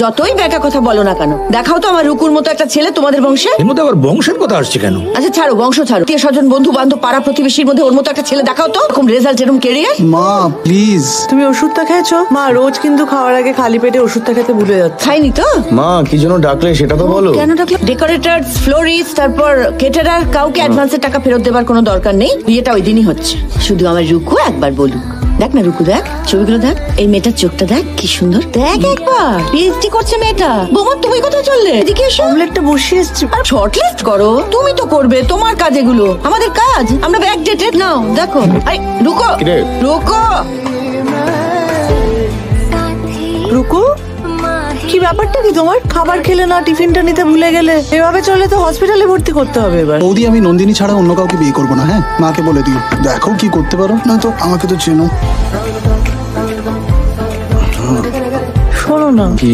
যতই ব্যাকা কথা বলো না কেন, দেখাও তো আমার রুকুর মতো একটা ছেলে তোমাদের বংশে। এর মধ্যে আবার বংশের কথা আসছে কেন? আচ্ছা ছাড়ো, বংশ ছাড়ো, আত্মীয় স্বজন বন্ধু বান্ধব পাড়া প্রতিবেশীর মধ্যে ওর মতো একটা ছেলে দেখাও তো, এরকম রেজাল্ট, এরকম কেরিয়ার। মা প্লিজ। তুমি ওষুধটা খেয়েছো? মা রোজ কিন্তু খাওয়ার আগে খালি পেটে ওষুধটা খেতে ভুলে যাচ্ছে। খাইনি তো। মা কি জন্য ডাকলে সেটা তো বলো। কেন ডাকলে? ডেকোরেটর, ফ্লোরিস্ট, তারপর কেটারার, কাউকে অ্যাডভান্সের টাকা ফেরত দেবার কোনো দরকার নেই। বিয়েটা ওই দিনই হচ্ছে। শুধু আমার রুকু একবার বলুক। দেখ না রুকু, দেখ ছবিগুলো, দেখ এই মেয়েটার চোখটা, দেখ কি সুন্দর, দেখ একবার। পিএইচডি করছে মেয়েটা। বোমা তুমি কোথায় চললে? এদিকে এসো। অমলেটটা বসিয়ে এসছি। আর শর্টলিস্ট করো, তুমি তো করবে, তোমার কাজ এগুলো, আমাদের কাজ। আমরা ব্যাক ডেটেড নাও, দেখো। আরে রুকো, রুকো। রুকু, কি ব্যাপারটা কি তোমার? খাবার খেলে না, টিফিনটা নিতে ভুলে গেলে, এভাবে চলে তো হসপিটালে ভর্তি করতে হবে এবার। বৌদি আমি নন্দিনী ছাড়া অন্য কাউকে বিয়ে করবো না। হ্যাঁ মাকে বলে দিও, দেখো কি করতে পারো, নয়তো আমাকে তো চেনো। শোনো না। কি